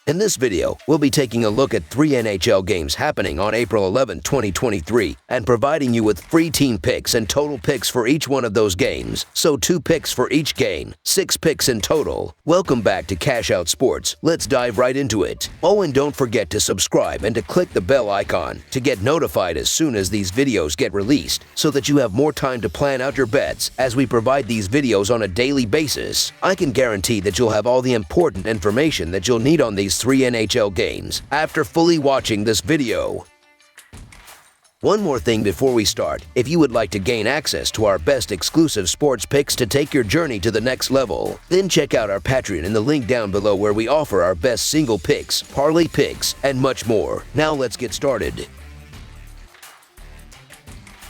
In this video, we'll be taking a look at 3 NHL games happening on April 11, 2023, and providing you with free team picks and total picks for each one of those games. So 2 picks for each game, 6 picks in total. Welcome back to Cash Out Sports. Let's dive right into it. Oh, and don't forget to subscribe and to click the bell icon to get notified as soon as these videos get released, so that you have more time to plan out your bets as we provide these videos on a daily basis. I can guarantee that you'll have all the important information that you'll need on these 3 NHL games after fully watching this video. One more thing before we start, if you would like to gain access to our best exclusive sports picks to take your journey to the next level, then check out our Patreon in the link down below, where we offer our best single picks, parlay picks, and much more. Now let's get started.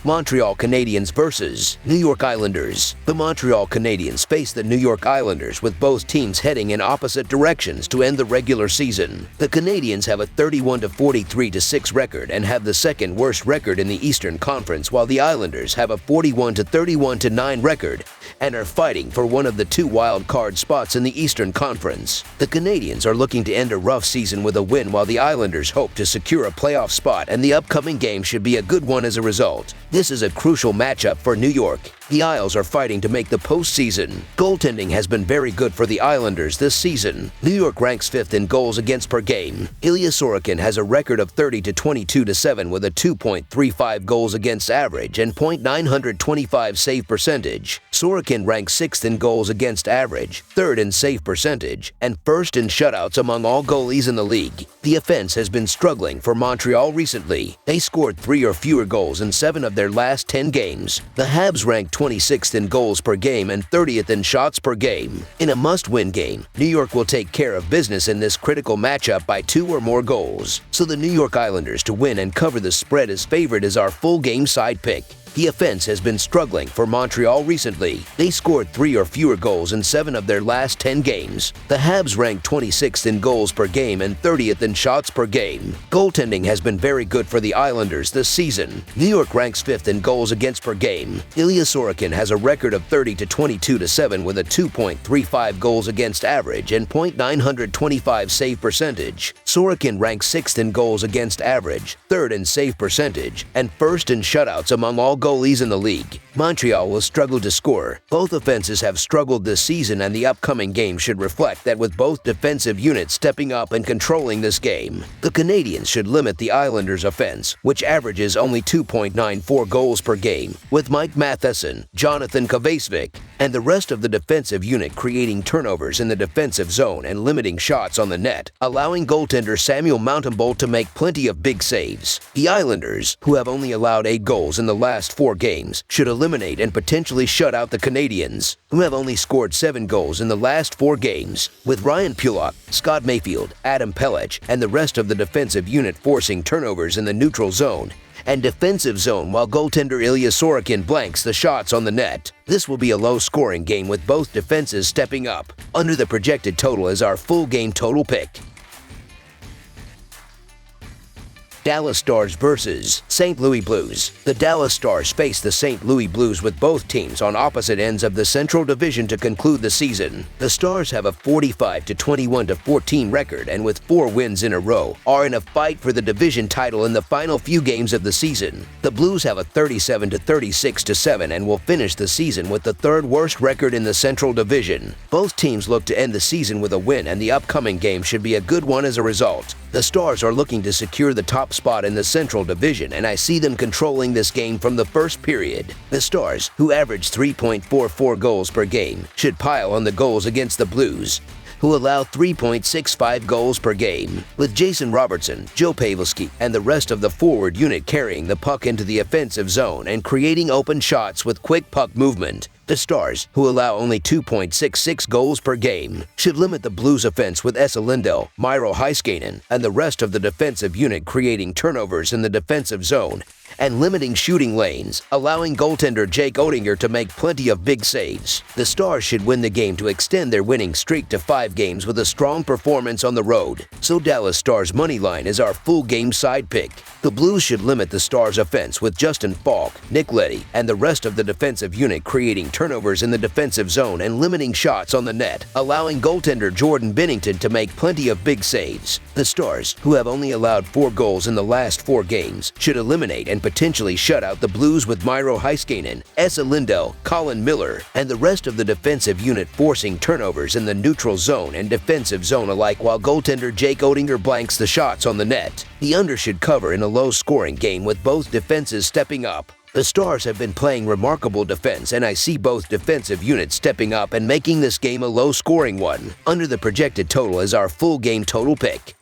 Montreal Canadiens versus New York Islanders. The Montreal Canadiens face the New York Islanders, with both teams heading in opposite directions to end the regular season. The Canadiens have a 31-43-6 record and have the second worst record in the Eastern Conference, while the Islanders have a 41-31-9 record and are fighting for one of the 2 wild card spots in the Eastern Conference. The Canadiens are looking to end a rough season with a win, while the Islanders hope to secure a playoff spot, and the upcoming game should be a good one as a result. This is a crucial matchup for New York. The Isles are fighting to make the postseason. Goaltending has been very good for the Islanders this season. New York ranks 5th in goals against per game. Ilya Sorokin has a record of 30-22-7 with a 2.35 goals against average and .925 save percentage. Sorokin ranks 6th in goals against average, 3rd in save percentage, and 1st in shutouts among all goalies in the league. The offense has been struggling for Montreal recently. They scored 3 or fewer goals in 7 of their last 10 games. The Habs rank 26th in goals per game and 30th in shots per game. In a must-win game, New York will take care of business in this critical matchup by 2 or more goals. So the New York Islanders to win and cover the spread is favored as our full game side pick. The offense has been struggling for Montreal recently. They scored 3 or fewer goals in 7 of their last 10 games. The Habs rank 26th in goals per game and 30th in shots per game. Goaltending has been very good for the Islanders this season. New York ranks 5th in goals against per game. Ilya Sorokin has a record of 30-22-7 with a 2.35 goals against average and .925 save percentage. Sorokin ranks 6th in goals against average, 3rd in save percentage, and 1st in shutouts among all goalies in the league. Montreal will struggle to score. Both offenses have struggled this season, and the upcoming game should reflect that, with both defensive units stepping up and controlling this game. The Canadiens should limit the Islanders' offense, which averages only 2.94 goals per game, with Mike Matheson, Jonathan Kovacevic, and the rest of the defensive unit creating turnovers in the defensive zone and limiting shots on the net, allowing goaltender Samuel Mountainbolt to make plenty of big saves. The Islanders, who have only allowed 8 goals in the last 4 games, should eliminate and potentially shut out the Canadiens, who have only scored 7 goals in the last 4 games, with Ryan Pulock, Scott Mayfield, Adam Pelech, and the rest of the defensive unit forcing turnovers in the neutral zone and defensive zone, while goaltender Ilya Sorokin blanks the shots on the net. This will be a low-scoring game with both defenses stepping up. Under the projected total is our full game total pick. Dallas Stars versus St. Louis Blues. The Dallas Stars face the St. Louis Blues, with both teams on opposite ends of the Central Division to conclude the season. The Stars have a 45-21-14 record, and with 4 wins in a row, are in a fight for the division title in the final few games of the season. The Blues have a 37-36-7 and will finish the season with the 3rd worst record in the Central Division. Both teams look to end the season with a win, and the upcoming game should be a good one as a result. The Stars are looking to secure the top spot in the Central Division, and I see them controlling this game from the first period. The Stars, who average 3.44 goals per game, should pile on the goals against the Blues, who allow 3.65 goals per game, with Jason Robertson, Joe Pavelski, and the rest of the forward unit carrying the puck into the offensive zone and creating open shots with quick puck movement. The Stars, who allow only 2.66 goals per game, should limit the Blues' offense, with Esa Lindell, Miro Heiskanen, and the rest of the defensive unit creating turnovers in the defensive zone and limiting shooting lanes, allowing goaltender Jake Oettinger to make plenty of big saves. The Stars should win the game to extend their winning streak to 5 games with a strong performance on the road. So Dallas Stars money line is our full game side pick. The Blues should limit the Stars' offense with Justin Falk, Nick Leddy, and the rest of the defensive unit creating turnovers in the defensive zone and limiting shots on the net, allowing goaltender Jordan Binnington to make plenty of big saves. The Stars, who have only allowed 4 goals in the last 4 games, should eliminate and potentially shut out the Blues with Miro Heiskanen, Esa Lindell, Colin Miller, and the rest of the defensive unit forcing turnovers in the neutral zone and defensive zone alike while goaltender Jake Oettinger blanks the shots on the net. The under should cover in a low-scoring game with both defenses stepping up. The Stars have been playing remarkable defense, and I see both defensive units stepping up and making this game a low-scoring one. Under the projected total is our full game total pick.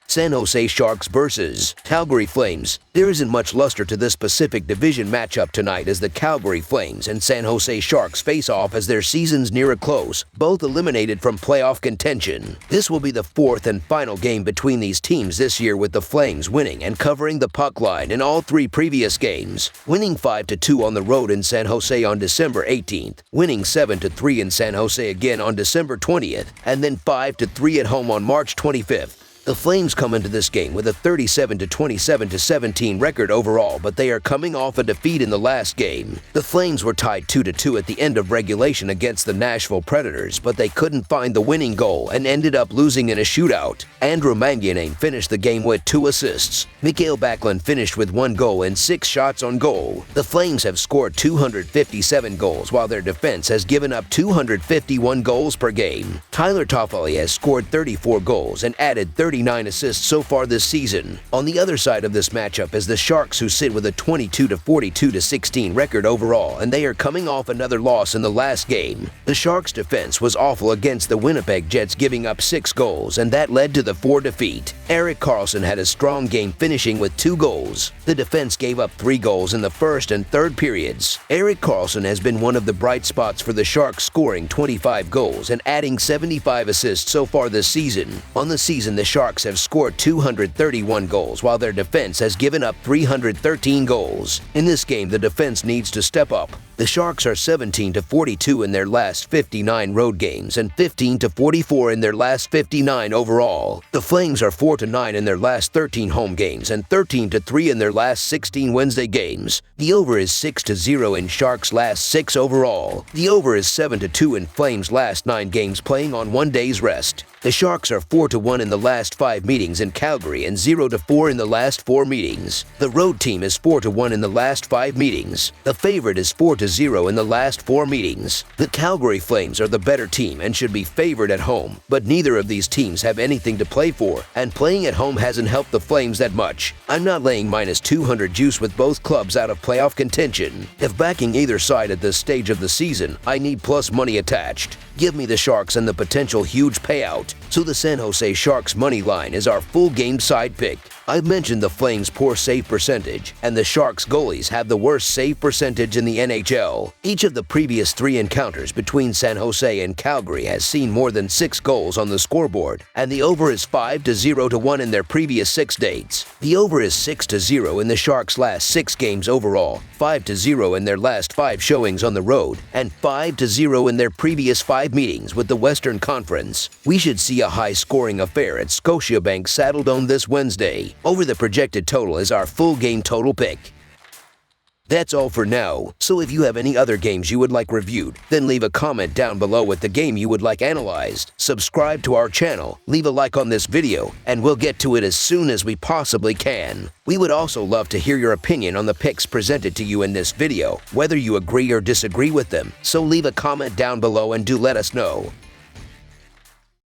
San Jose Sharks versus Calgary Flames. There isn't much luster to this Pacific Division matchup tonight as the Calgary Flames and San Jose Sharks face off as their seasons near a close, both eliminated from playoff contention. This will be the 4th and final game between these teams this year, with the Flames winning and covering the puck line in all 3 previous games, winning 5-2 on the road in San Jose on December 18th, winning 7-3 in San Jose again on December 20th, and then 5-3 at home on March 25th. The Flames come into this game with a 37-27-17 record overall, but they are coming off a defeat in the last game. The Flames were tied 2-2 at the end of regulation against the Nashville Predators, but they couldn't find the winning goal and ended up losing in a shootout. Andrew Mangione finished the game with 2 assists. Mikael Backlund finished with 1 goal and 6 shots on goal. The Flames have scored 257 goals, while their defense has given up 251 goals per game. Tyler Toffoli has scored 34 goals and added 39 assists so far this season. On the other side of this matchup is the Sharks, who sit with a 22-42-16 record overall, and they are coming off another loss in the last game. The Sharks' defense was awful against the Winnipeg Jets, giving up 6 goals, and that led to the 4 defeat. Erik Karlsson had a strong game, finishing with 2 goals. The defense gave up 3 goals in the first and third periods. Erik Karlsson has been one of the bright spots for the Sharks, scoring 25 goals and adding 75 assists so far this season. On the season, the Sharks have scored 231 goals, while their defense has given up 313 goals. In this game, the defense needs to step up. The Sharks are 17-42 in their last 59 road games and 15-44 in their last 59 overall. The Flames are 4-9 in their last 13 home games and 13-3 in their last 16 Wednesday games. The over is 6-0 in Sharks' last 6 overall. The over is 7-2 in Flames' last 9 games playing on 1 day's rest. The Sharks are 4-1 in the last 5 meetings in Calgary and 0-4 in the last 4 meetings. The road team is 4-1 in the last 5 meetings. The favorite is 4-0 in the last 4 meetings. The Calgary Flames are the better team and should be favored at home, but neither of these teams have anything to play for, and playing at home hasn't helped the Flames that much. I'm not laying -200 juice with both clubs out of playoff contention. If backing either side at this stage of the season, I need plus money attached. Give me the Sharks and the potential huge payout. So the San Jose Sharks money line is our full game side pick. I've mentioned the Flames' poor save percentage, and the Sharks' goalies have the worst save percentage in the NHL. Each of the previous 3 encounters between San Jose and Calgary has seen more than 6 goals on the scoreboard, and the over is 5-0-1 in their previous 6 dates. The over is 6-0 in the Sharks' last 6 games overall, 5-0 in their last 5 showings on the road, and 5-0 in their previous 5 meetings with the Western Conference. We should see a high-scoring affair at Scotiabank Saddledome this Wednesday. Over the projected total is our full game total pick. That's all for now, so if you have any other games you would like reviewed, then leave a comment down below with the game you would like analyzed. Subscribe to our channel, leave a like on this video, and we'll get to it as soon as we possibly can. We would also love to hear your opinion on the picks presented to you in this video, whether you agree or disagree with them, so leave a comment down below and do let us know.